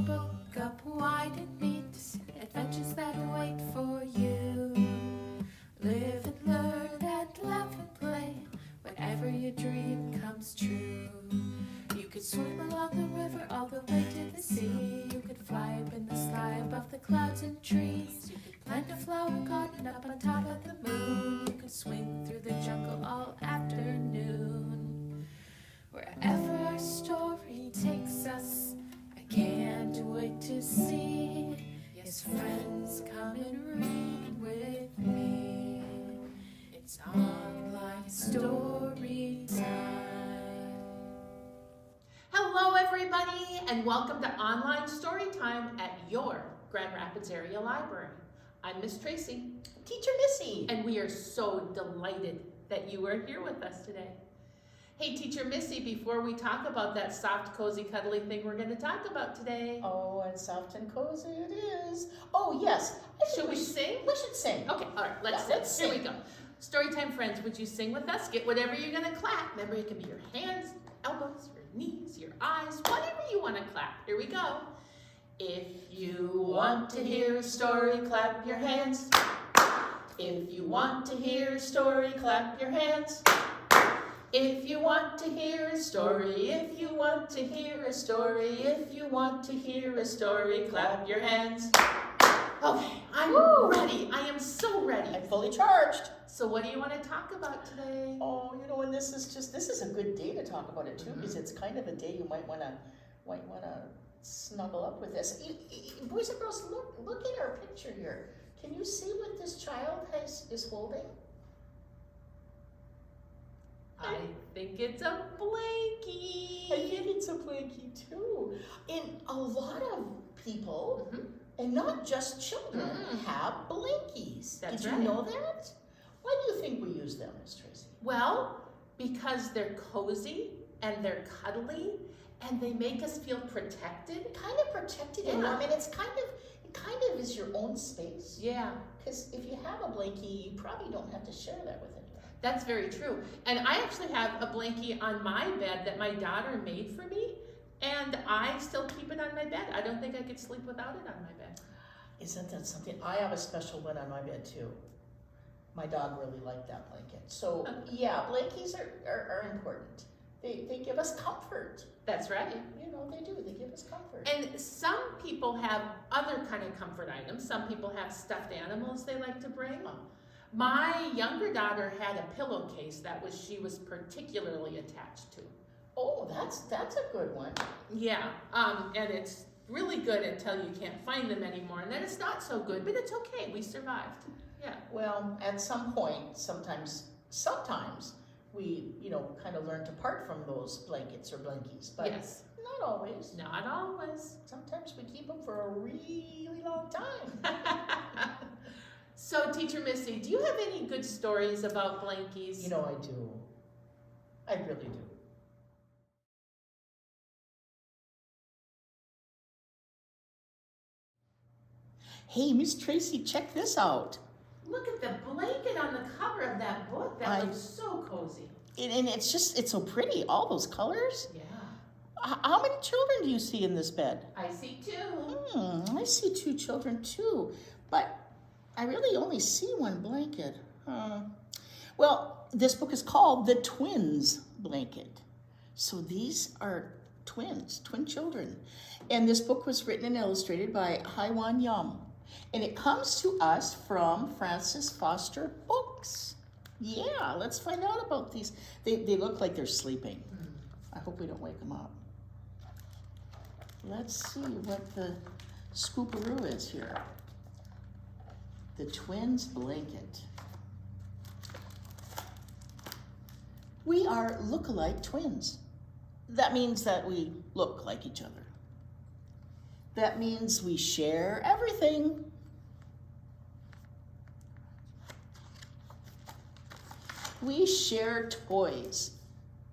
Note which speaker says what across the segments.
Speaker 1: book up wide and meet adventures that wait for you. Live and learn and laugh and play whenever your dream comes true. You could swim along the river all the way to the sea. You could fly up in the sky above the clouds and trees. You could plant a flower garden up on top of the moon. You could swing through the jungle all afternoon. Wherever our story takes us, I can't wait to see. Yes, friends, come and read with me. It's Online Storytime.
Speaker 2: Hello everybody, and welcome to Online Storytime at your Grand Rapids Area Library. I'm Miss Tracy,
Speaker 3: Teacher Missy,
Speaker 2: and we are so delighted that you are here with us today. Hey Teacher Missy, before we talk about that soft, cozy, cuddly thing we're going to talk about today.
Speaker 3: Oh, and soft and cozy it is. Oh yes.
Speaker 2: Should we sing?
Speaker 3: We should sing.
Speaker 2: Okay, all right, let's sing. Here we go. Storytime friends, would you sing with us? Get whatever you're going to clap. Remember, it can be your hands, elbows, your knees, your eyes, whatever you want to clap. Here we go. If you want to hear a story, clap your hands. If you want to hear a story, clap your hands. If you want to hear a story, if you want to hear a story, if you want to hear a story, clap your hands. Okay, I'm ready. I am so ready.
Speaker 3: I'm fully charged.
Speaker 2: So what do you want to talk about today?
Speaker 3: Oh, you know, and this is a good day to talk about it too, because it's kind of a day you might wanna snuggle up with this. Boys and girls, look at our picture here. Can you see what this child is holding?
Speaker 2: I think it's a blankie.
Speaker 3: I think it's a blankie too. And a lot of people, and not just children, have blankies.
Speaker 2: That's
Speaker 3: Did
Speaker 2: right.
Speaker 3: you know that? Why do you think we use them, Miss Tracy?
Speaker 2: Well, because they're cozy and they're cuddly and they make us feel protected.
Speaker 3: Kind of protected and warm, and it kind of is your own space.
Speaker 2: Yeah.
Speaker 3: Because if you have a blankie, you probably don't have to share that with anyone.
Speaker 2: That's very true. And I actually have a blankie on my bed that my daughter made for me, and I still keep it on my bed. I don't think I could sleep without it on my bed.
Speaker 3: Isn't that something? I have a special one on my bed too. My dog really liked that blanket. So yeah, blankies are important. They give us comfort.
Speaker 2: That's right.
Speaker 3: You know, they do. They give us comfort.
Speaker 2: And some people have other kind of comfort items. Some people have stuffed animals they like to bring. My younger daughter had a pillowcase that she was particularly attached to.
Speaker 3: Oh, that's a good one. Yeah,
Speaker 2: and it's really good until you can't find them anymore, and then it's not so good, but it's okay. We survived. Yeah.
Speaker 3: Well, at some point, sometimes we, kind of learn to part from those blankets or blankies, but
Speaker 2: yes.
Speaker 3: Not always.
Speaker 2: Not always.
Speaker 3: Sometimes we keep them for a really long time.
Speaker 2: So, Teacher Missy, do you have any good stories about blankies?
Speaker 3: You know I do. I really do. Hey, Miss Tracy, check this out.
Speaker 2: Look at the blanket on the cover of that book. That looks so cozy.
Speaker 3: And it's so pretty, all those colors.
Speaker 2: Yeah.
Speaker 3: How many children do you see in this bed?
Speaker 2: I see two.
Speaker 3: I see two children too, but I really only see one blanket. Well, this book is called The Twins Blanket. So these are twin children. And this book was written and illustrated by Haiwan Yum. And it comes to us from Francis Foster Books. Yeah, let's find out about these. They look like they're sleeping. I hope we don't wake them up. Let's see what the scooparoo is here. The Twins Blanket. We are look-alike twins. That means that we look like each other. That means we share everything. We share toys,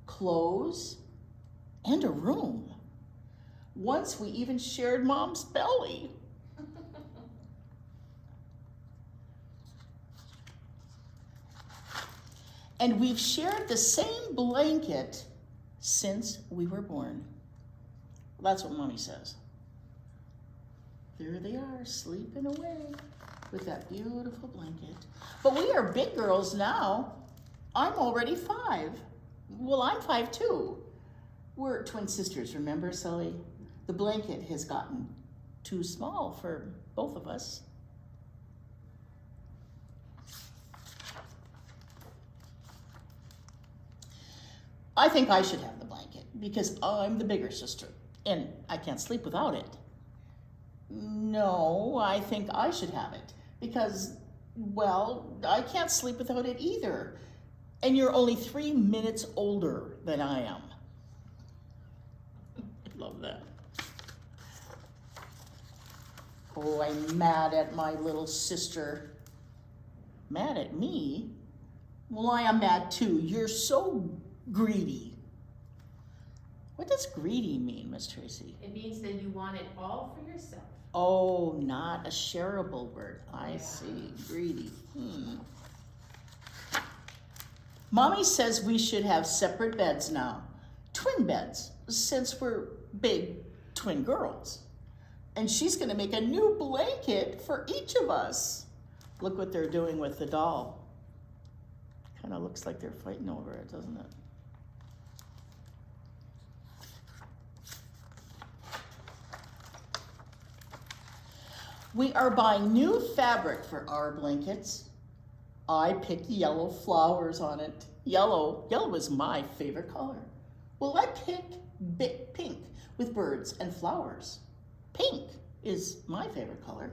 Speaker 3: clothes, and a room. Once we even shared Mom's belly. And we've shared the same blanket since we were born. That's what Mommy says. There they are, sleeping away with that beautiful blanket. But we are big girls now. I'm already 5. Well, I'm 5 too. We're twin sisters, remember, Sully? The blanket has gotten too small for both of us. I think I should have the blanket because I'm the bigger sister and I can't sleep without it. No, I think I should have it because, well, I can't sleep without it either. And you're only 3 minutes older than I am. Love that. Oh, I'm mad at my little sister. Mad at me? Well, I am mad too. You're so greedy. What does greedy mean, Miss Tracy?
Speaker 2: It means that you want it all for yourself.
Speaker 3: Oh, not a shareable word. I see. Greedy. Mommy says we should have separate beds now. Twin beds, since we're big twin girls. And she's going to make a new blanket for each of us. Look what they're doing with the doll. Kind of looks like they're fighting over it, doesn't it? We are buying new fabric for our blankets. I picked yellow flowers on it. Yellow is my favorite color. Well, I picked pink with birds and flowers. Pink is my favorite color.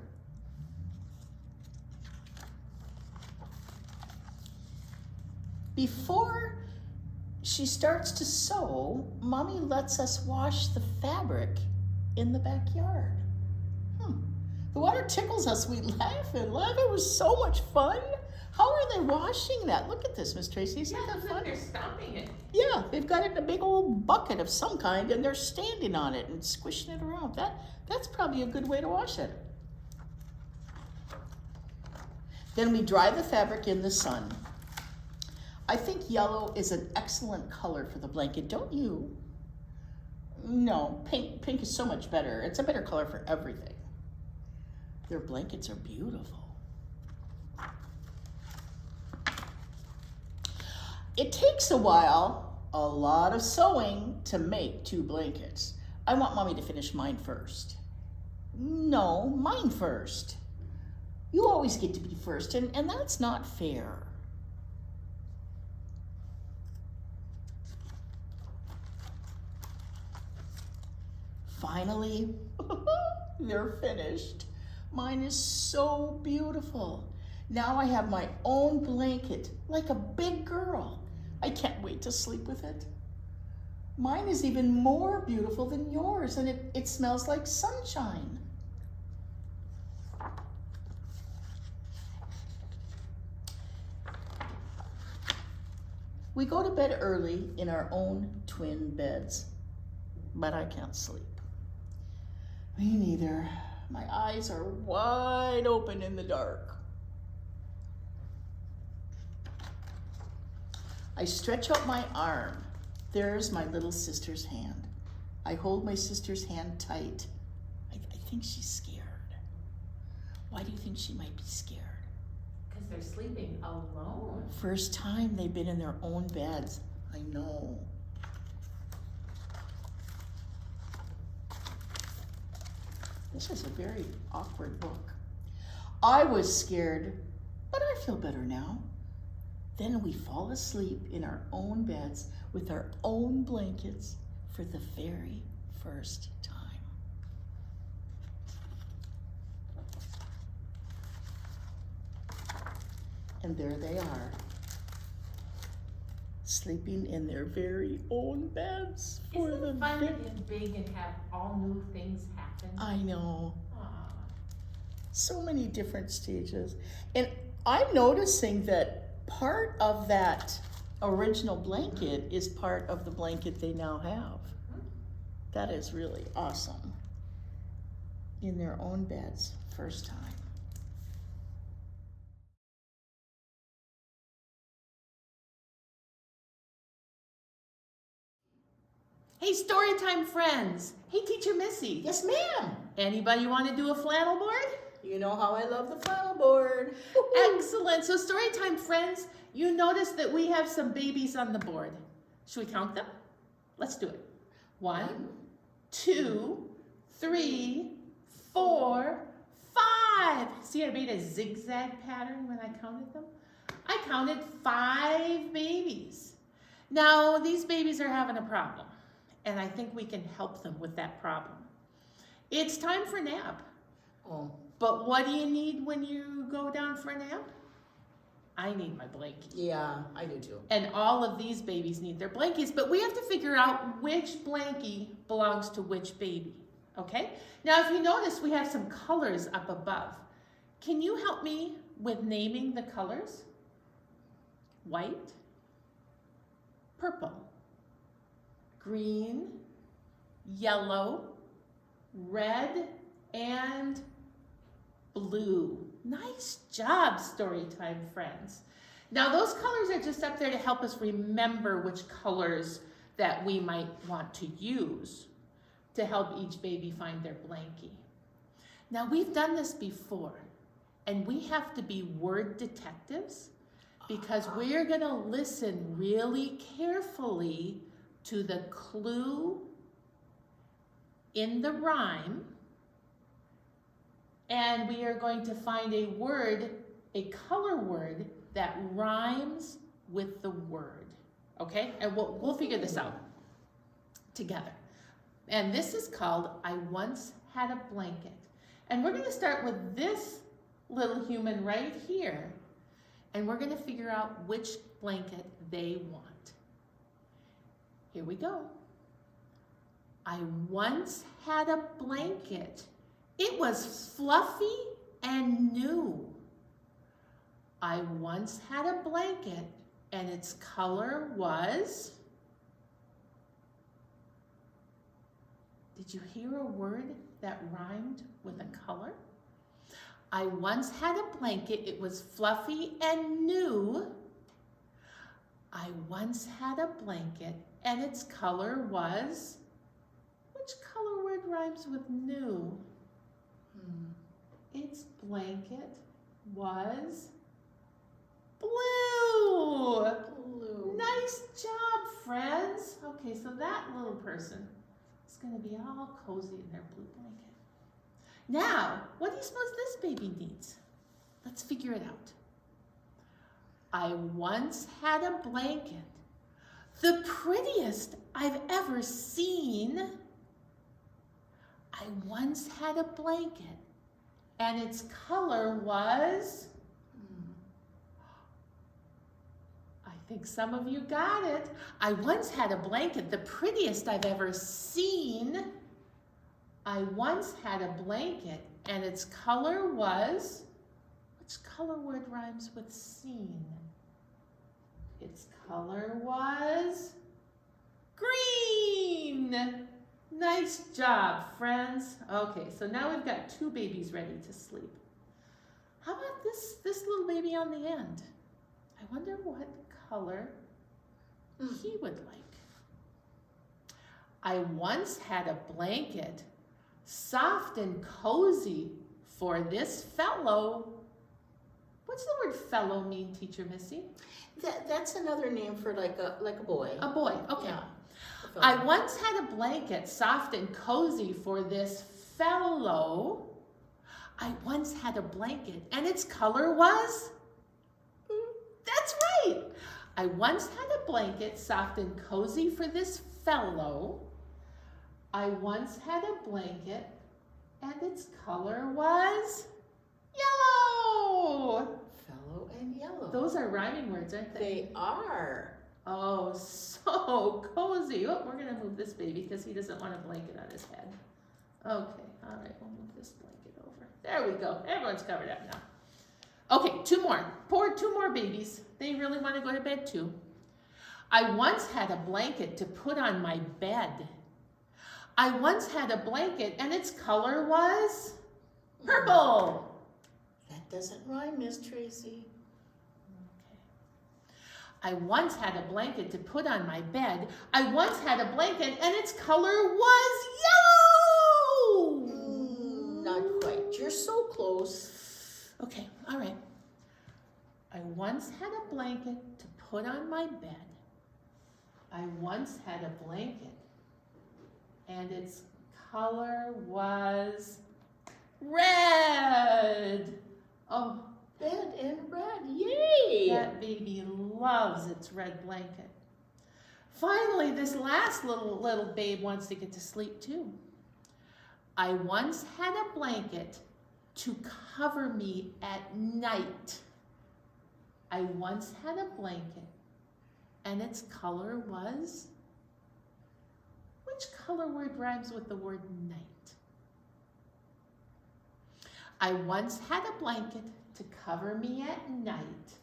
Speaker 3: Before she starts to sew, Mommy lets us wash the fabric in the backyard. The water tickles us. We laugh and laugh. It was so much fun. How are they washing that? Look at this, Miss Tracy. Isn't that fun?
Speaker 2: They're stomping it.
Speaker 3: Yeah, they've got it in a big old bucket of some kind, and they're standing on it and squishing it around. That's probably a good way to wash it. Then we dry the fabric in the sun. I think yellow is an excellent color for the blanket, don't you? No, pink is so much better. It's a better color for everything. Their blankets are beautiful. It takes a while, a lot of sewing to make 2 blankets. I want Mommy to finish mine first. No, mine first. You always get to be first, and that's not fair. Finally, they're finished. Mine is so beautiful. Now I have my own blanket, like a big girl. I can't wait to sleep with it. Mine is even more beautiful than yours, and it smells like sunshine. We go to bed early in our own twin beds, but I can't sleep. Me neither. My eyes are wide open in the dark. I stretch out my arm. There's my little sister's hand. I hold my sister's hand tight. I think she's scared. Why do you think she might be scared?
Speaker 2: Because they're sleeping alone.
Speaker 3: First time they've been in their own beds. I know. This is a very awkward book. I was scared, but I feel better now. Then we fall asleep in our own beds with our own blankets for the very first time. And there they are, sleeping in their very own beds for
Speaker 2: Isn't
Speaker 3: the
Speaker 2: it fun to get big and have all new things happen?
Speaker 3: I know.
Speaker 2: Aw.
Speaker 3: So many different stages. And I'm noticing that part of that original blanket is part of the blanket they now have. That is really awesome. In their own beds, first time.
Speaker 2: Hey, Storytime friends. Hey, Teacher Missy.
Speaker 3: Yes, ma'am.
Speaker 2: Anybody want to do a flannel board?
Speaker 3: You know how I love the flannel board.
Speaker 2: Excellent. So Storytime friends, you notice that we have some babies on the board. Should we count them? Let's do it. 1, 2, 3, 4, 5. See, I made a zigzag pattern when I counted them. I counted 5 babies. Now, these babies are having a problem, and I think we can help them with that problem. It's time for nap.
Speaker 3: Oh.
Speaker 2: But what do you need when you go down for a nap? I need my blankie.
Speaker 3: Yeah, I do too.
Speaker 2: And all of these babies need their blankies, but we have to figure out which blankie belongs to which baby, okay? Now, if you notice, we have some colors up above. Can you help me with naming the colors? White, purple, green, yellow, red, and blue. Nice job, Storytime friends. Now those colors are just up there to help us remember which colors that we might want to use to help each baby find their blankie. Now we've done this before, and we have to be word detectives because we're gonna listen really carefully to the clue in the rhyme, and we are going to find a word, a color word that rhymes with the word, okay? And we'll figure this out together. And this is called I Once Had a Blanket. And we're gonna start with this little human right here, and we're gonna figure out which blanket they want. Here we go. I once had a blanket. It was fluffy and new. I once had a blanket, and its color was... Did you hear a word that rhymed with a color? I once had a blanket. It was fluffy and new. I once had a blanket, and its color was... Which color word rhymes with new? Its blanket was blue.
Speaker 3: Blue.
Speaker 2: Nice job, friends. Okay, so that little person is going to be all cozy in their blue blanket. Now, what do you suppose this baby needs? Let's figure it out. I once had a blanket, the prettiest I've ever seen. I once had a blanket, and its color was... I think some of you got it. I once had a blanket, the prettiest I've ever seen. I once had a blanket, and its color was... Which color word rhymes with seen? Its color was... green. Nice job, friends. Okay, so now we've got 2 babies ready to sleep. How about this little baby on the end? I wonder what color he would like. I once had a blanket, soft and cozy for this fellow. What's the word fellow mean, Teacher Missy?
Speaker 3: That's another name for like a boy.
Speaker 2: A boy, okay.
Speaker 3: Yeah.
Speaker 2: I once had a blanket, soft and cozy for this fellow. I once had a blanket, and its color was... That's right. I once had a blanket, soft and cozy for this fellow. I once had a blanket, and its color was... yellow.
Speaker 3: Fellow and yellow.
Speaker 2: Those are rhyming words, aren't they?
Speaker 3: They are.
Speaker 2: Oh, so cozy. Oh, we're going to move this baby because he doesn't want a blanket on his head. Okay, all right, we'll move this blanket over. There we go. Everyone's covered up now. Okay, 2 more. Poor 2 more babies. They really want to go to bed too. I once had a blanket to put on my bed. I once had a blanket, and its color was purple.
Speaker 3: That doesn't rhyme, Miss Tracy.
Speaker 2: I once had a blanket to put on my bed. I once had a blanket and its color was yellow.
Speaker 3: Not quite. You're so close.
Speaker 2: Okay, all right. I once had a blanket to put on my bed. I once had a blanket and its color was red. Oh,
Speaker 3: Red and red, yay!
Speaker 2: that baby loves its red blanket. Finally, this last little babe wants to get to sleep too. I once had a blanket to cover me at night. I once had a blanket and its color was, which color word rhymes with the word night? I once had a blanket to cover me at night.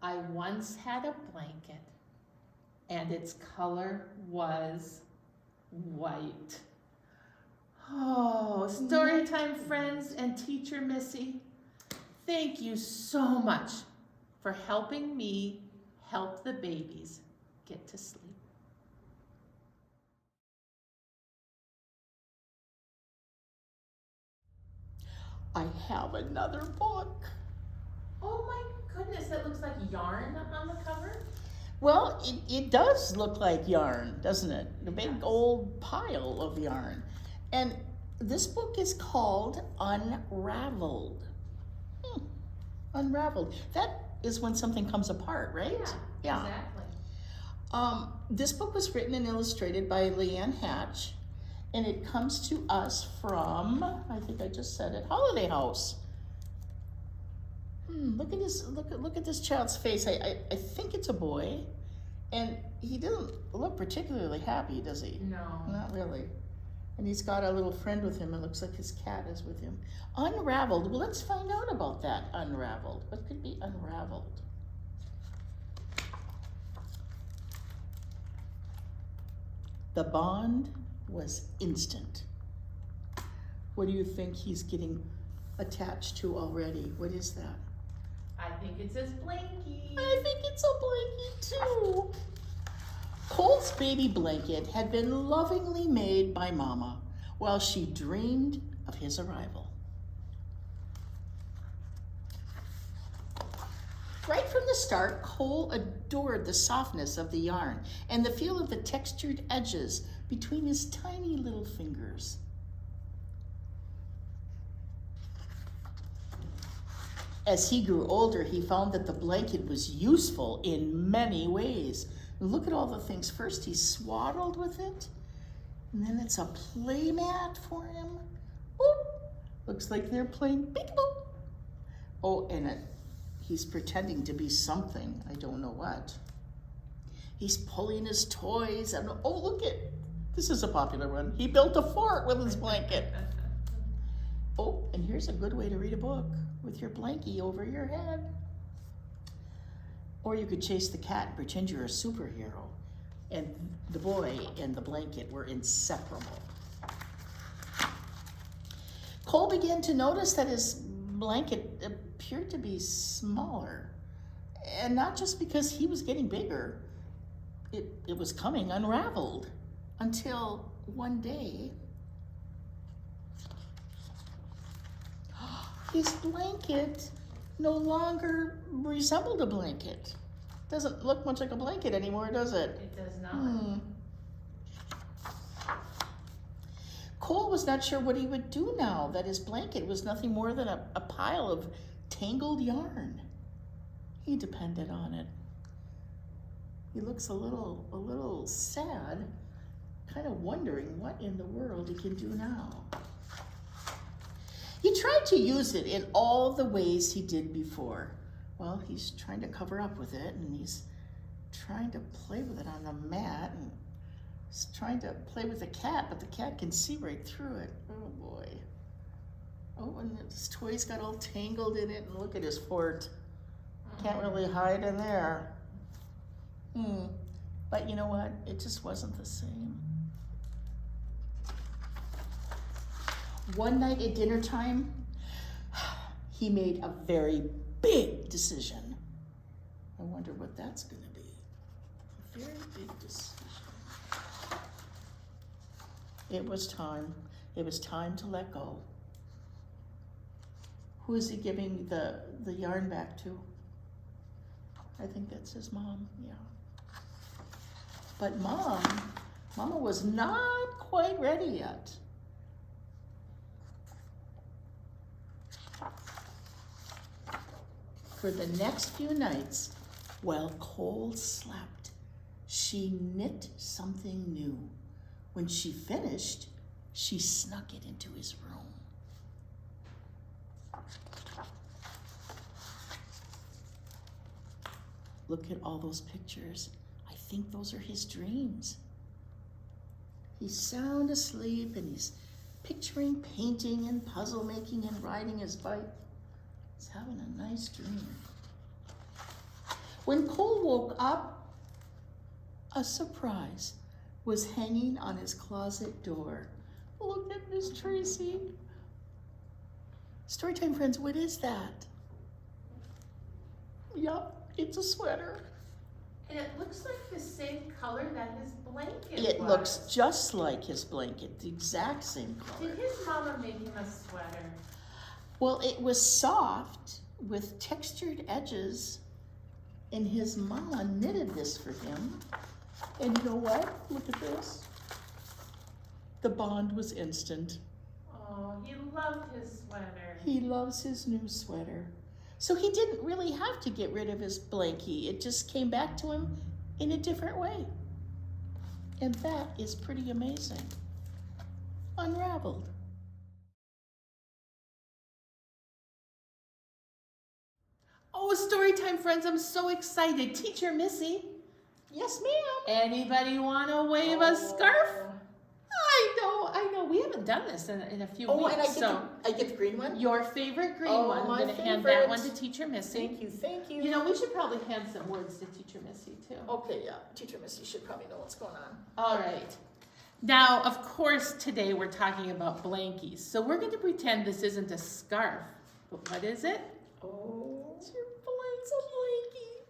Speaker 2: I once had a blanket and its color was white. Oh, story time, friends and Teacher Missy. Thank you so much for helping me help the babies get to sleep.
Speaker 3: I have another book.
Speaker 2: Oh my goodness, that looks like yarn on the cover.
Speaker 3: Well, it does look like yarn, doesn't it? A big
Speaker 2: Yes.
Speaker 3: old pile of yarn. And this book is called Unraveled. Unraveled. That is when something comes apart, right?
Speaker 2: Yeah, exactly.
Speaker 3: This book was written and illustrated by Leanne Hatch, and it comes to us from, I think I just said it, Holiday House. Look at this. Look at this child's face. I think it's a boy, and he doesn't look particularly happy, does he?
Speaker 2: No.
Speaker 3: Not really. And he's got a little friend with him. It looks like his cat is with him. Unraveled. Well, let's find out about that. Unraveled. What could be unraveled? The bond was instant. What do you think he's getting attached to already? What is that?
Speaker 2: I think it says blankie.
Speaker 3: I think it's a blanket too. Cole's baby blanket had been lovingly made by Mama while she dreamed of his arrival. Right from the start, Cole adored the softness of the yarn and the feel of the textured edges between his tiny little fingers. As he grew older, he found that the blanket was useful in many ways. Look at all the things. First, he's swaddled with it, and then it's a play mat for him. Boop. Looks like they're playing peekaboo. Oh, and he's pretending to be something. I don't know what. He's pulling his toys, and oh, look at, this is a popular one. He built a fort with his blanket. Oh, and here's a good way to read a book with your blankie over your head. Or you could chase the cat and pretend you're a superhero. And the boy and the blanket were inseparable. Cole began to notice that his blanket appeared to be smaller. And not just because he was getting bigger, it was coming unraveled. Until one day, his blanket no longer resembled a blanket. Doesn't look much like a blanket anymore, does it?
Speaker 2: It does not.
Speaker 3: Cole was not sure what he would do now that his blanket was nothing more than a pile of tangled yarn. He depended on it. He looks a little sad, kind of wondering what in the world he can do now. He tried to use it in all the ways he did before. Well, he's trying to cover up with it, and he's trying to play with it on the mat, and he's trying to play with the cat, but the cat can see right through it. Oh boy. Oh, and his toys got all tangled in it, and look at his fort. Can't really hide in there. But you know what? It just wasn't the same. One night at dinner time, he made a very big decision. I wonder what that's going to be. A very big decision. It was time. It was time to let go. Who is he giving the yarn back to? I think that's his mom, yeah. But Mama was not quite ready yet. For the next few nights, while Cole slept, she knit something new. When she finished, she snuck it into his room. Look at all those pictures. I think those are his dreams. He's sound asleep and he's picturing painting and puzzle making and riding his bike. He's having a nice dream. When Cole woke up, a surprise was hanging on his closet door. Look at Miss Tracy. Storytime friends, what is that? Yup. It's a sweater.
Speaker 2: And it looks like the same color that his blanket
Speaker 3: It
Speaker 2: was.
Speaker 3: looks just like his blanket, the exact same color.
Speaker 2: Did his mama make him a sweater?
Speaker 3: Well, it was soft with textured edges, and his mama knitted this for him. And you know what? Look at this. The bond was instant.
Speaker 2: Oh, he loved his sweater.
Speaker 3: He loves his new sweater. So he didn't really have to get rid of his blankie. It just came back to him in a different way. And that is pretty amazing. Unraveled.
Speaker 2: Oh, Storytime friends, I'm so excited. Teacher Missy,
Speaker 3: Yes, ma'am.
Speaker 2: anybody want to wave a scarf? I know. We haven't done this in a few weeks.
Speaker 3: And I
Speaker 2: so
Speaker 3: get the green one?
Speaker 2: your favorite green
Speaker 3: Oh,
Speaker 2: one. I'm
Speaker 3: my
Speaker 2: going to hand that
Speaker 3: favorite.
Speaker 2: one to Teacher Missy.
Speaker 3: Thank you.
Speaker 2: You know, we should probably hand some words to Teacher Missy too.
Speaker 3: Okay, yeah. Teacher Missy should probably know what's going on.
Speaker 2: All right. Now, of course, today we're talking about blankies. So we're going to pretend this isn't a scarf. But what is it?
Speaker 3: Oh,
Speaker 2: It's your blankie.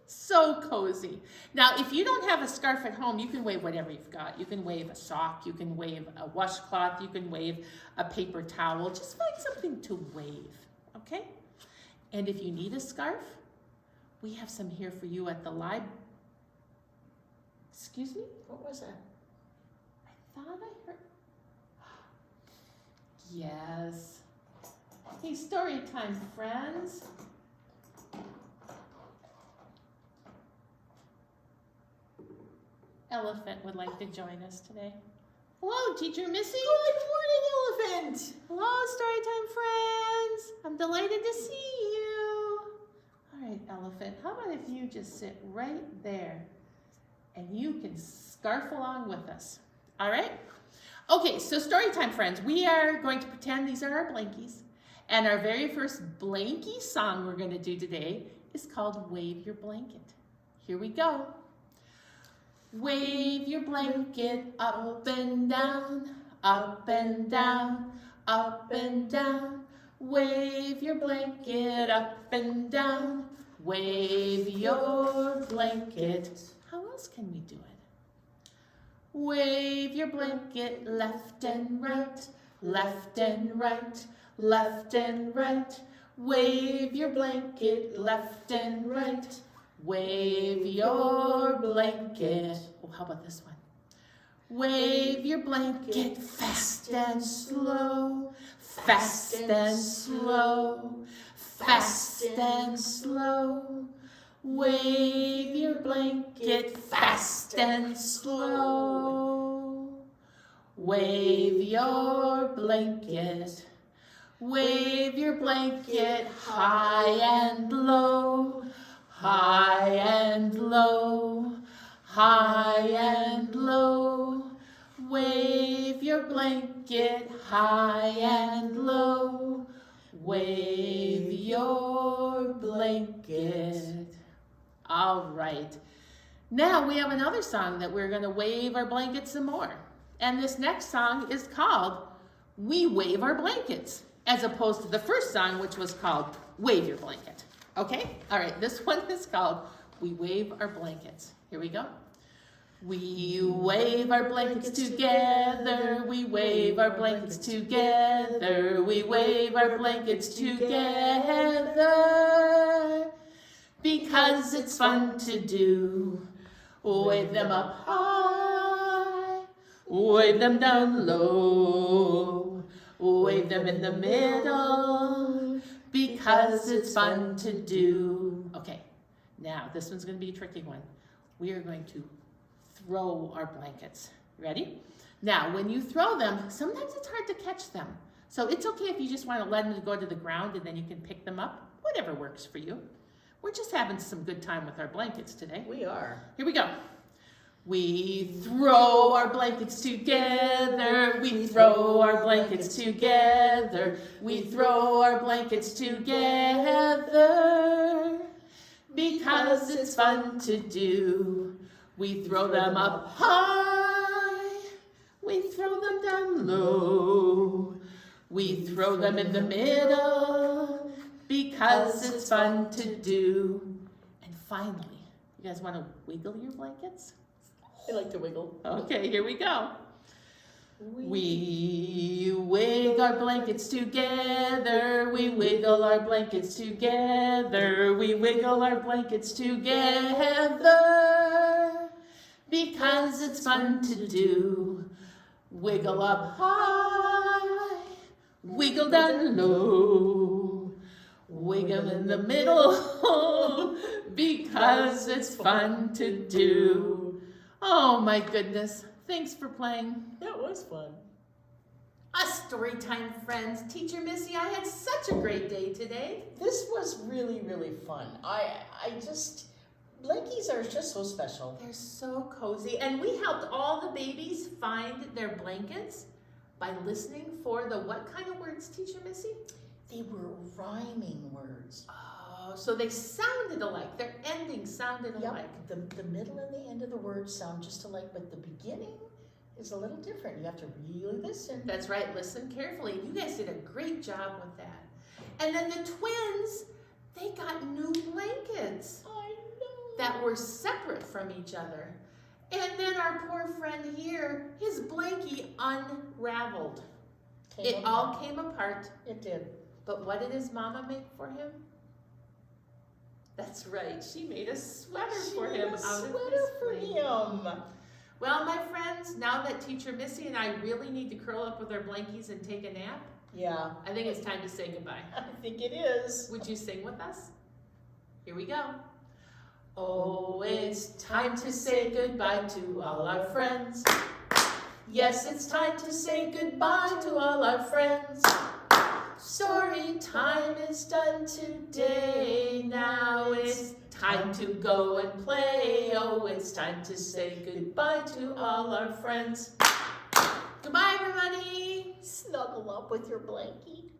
Speaker 2: So cozy. Now, if you don't have a scarf at home, you can wave whatever you've got. You can wave a sock, you can wave a washcloth, you can wave a paper towel. Just find something to wave, okay? And if you need a scarf, we have some here for you at the library. Excuse me?
Speaker 3: what was that?
Speaker 2: I thought I heard. Yes. Hey, story time, friends. Elephant would like to join us today. Hello, Teacher Missy.
Speaker 3: Good morning, Elephant.
Speaker 2: Hello, Storytime friends. I'm delighted to see you. All right, Elephant, how about if you just sit right there and you can scarf along with us. All right? Okay, so Storytime friends, we are going to pretend these are our blankies. And our very first blankie song we're going to do today is called Wave Your Blanket. Here we go. Wave your blanket up and down, up and down, up and down. Wave your blanket up and down. Wave your blanket. How else can we do it? Wave your blanket left and right, left and right, left and right. Wave your blanket left and right. Wave your blanket. Oh, how about this one? Wave your blanket fast and slow, fast and slow, fast and slow. Wave your blanket fast and slow. Wave your blanket. Wave your blanket high and low, high and low, high and low. Wave your blanket high and low. Wave your blanket. All right. Now we have another song that we're going to wave our blankets some more. And this next song is called We Wave Our Blankets, as opposed to the first song, which was called Wave Your Blanket. Okay? All right, this one is called We wave our blankets. Here we go. We wave our blankets together. We wave our blankets together. We wave our blankets together. Because it's fun to do. Wave them up high. Wave them down low. Wave them in the middle. Because it's fun to do. Okay, now this one's going to be a tricky one. We are going to throw our blankets. Ready? Now, when you throw them, sometimes it's hard to catch them. So it's okay if you just want to let them go to the ground and then you can pick them up. Whatever works for you. We're just having some good time with our blankets today.
Speaker 3: We are.
Speaker 2: Here we go. We throw our blankets together. We throw our blankets together. We throw our blankets together. Because it's fun to do. We throw them up high. We throw them down low. We throw them in the middle. Because it's fun to do. And finally, you guys want to wiggle your blankets?
Speaker 3: I like to wiggle.
Speaker 2: Okay, here we go. We wig our blankets together. We wiggle our blankets together. We wiggle our blankets together. Because it's fun to do. Wiggle up high. Wiggle down low. Wiggle in the middle. Because it's fun to do. Oh my goodness. Thanks for playing.
Speaker 3: That was fun.
Speaker 2: Story time, friends. Teacher Missy, I had such a great day today.
Speaker 3: This was really, really fun. Blankies are just so special.
Speaker 2: They're so cozy. And we helped all the babies find their blankets by listening for the what kind of words, Teacher Missy?
Speaker 3: They were rhyming words.
Speaker 2: Oh, so they sounded alike. Their endings sounded alike.
Speaker 3: Yep. The middle and the end of the words sound just alike, but the beginning is a little different. You have to really listen.
Speaker 2: That's right. Listen carefully. You guys did a great job with that. And then the twins, they got new blankets.
Speaker 3: I know.
Speaker 2: That were separate from each other. And then our poor friend here, his blankie unraveled. It all came apart.
Speaker 3: It did.
Speaker 2: But what did his mama make for him? That's right. She made a sweater for him out of his blanket. Well, my friends, now that Teacher Missy and I really need to curl up with our blankies and take a nap,
Speaker 3: yeah,
Speaker 2: I think it's time to say goodbye.
Speaker 3: I think it is.
Speaker 2: Would you sing with us? Here we go. Oh, it's time to say goodbye to all our friends. Yes, it's time to say goodbye to all our friends. Story time is done today. Now it's time to go and play. Oh, it's time to say goodbye to all our friends. Goodbye, everybody.
Speaker 3: Snuggle up with your blankie.